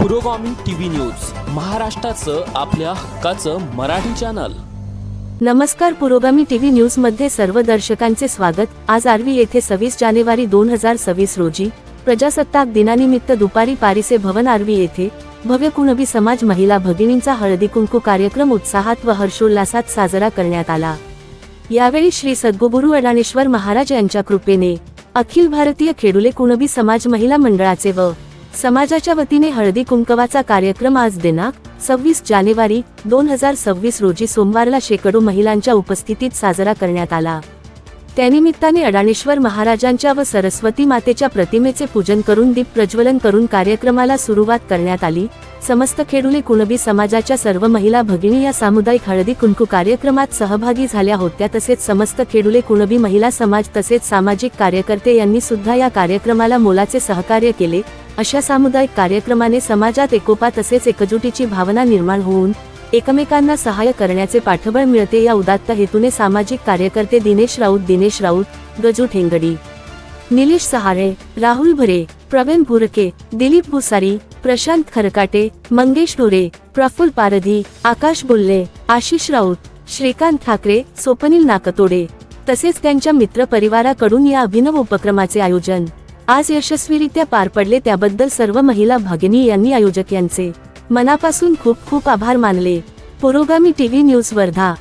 पुरोगामी TV news, महाराष्ट्राचं आपल्या हक्काचं मराठी चॅनल। नमस्कार, पुरोगामी टीव्ही न्यूज मध्ये सर्व दर्शकांचे स्वागत। आज आर्वी येथे 26 जानेवारी 2026 रोजी प्रजासत्ताक दिनानिमित्त दुपारी पारिसे भवन आर्वी येथे भव्य कुणबी समाज महिला भगिनींचा हळदी कुंकू कार्यक्रम उत्साहात व हर्षोल्लासात साजरा करण्यात आला। यावेळी श्री सद्गुरू अडाणेश्वर महाराज यांच्या कृपेने अखिल भारतीय खेडुले कुणबी समाज महिला मंडळाचे व समाजाच्या वतीने हळदी कुंकवाचा कार्यक्रम आज दिनांक 26 जानेवारी 2026 रोजी सोमवारला शेकडो महिलांच्या उपस्थितीत साजरा करण्यात आला। त्यानिमित्ताने अडाणेश्वर महाराजांच्या व सरस्वती मातेच्या प्रतिमेचे पूजन करून दीप प्रज्वलन करून कार्यक्रमाला सुरुवात करण्यात आली। समस्त खेडुले कुणबी समाजाच्या सर्व महिला भगिनी या सामुदायिक हळदी कुंकू कार्यक्रमात सहभागी झाल्या होत्या। तसेच समस्त खेडुले कुणबी महिला समाज तसेच सामाजिक कार्यकर्ते यांनी सुद्धा या कार्यक्रमाला मोलाचे सहकार्य केले। अशा सामुदायिक कार्यक्रमाने समाजात एकोपा तसेच एकजुटीची भावना निर्माण होऊन एकमेकांना सहाय्य करण्याचे पाठबळ मिळते। या उदात्त हेतूने सामाजिक कार्यकर्ते दिनेश राऊत, गजू ठेंगडी, निलेश सहारे, राहुल भरे, प्रवीण भुरके, दिलीप भुसारी, प्रशांत खरकाटे, मंगेश ढोरे, प्रफुल्ल पारधी, आकाश बुल्ले, आशिष राऊत, श्रीकांत ठाकरे, स्वप्नील नाकतोडे तसेच त्यांच्या मित्र परिवाराकडून या अभिनव उपक्रमाचे आयोजन आज यशस्वीरित्या पार पडले। त्याबद्दल सर्व महिला भगिनी यांनी आयोजक यांचे मनापासून खूप खूप आभार मानले। पुरोगामी टीव्ही न्यूज वर्धा।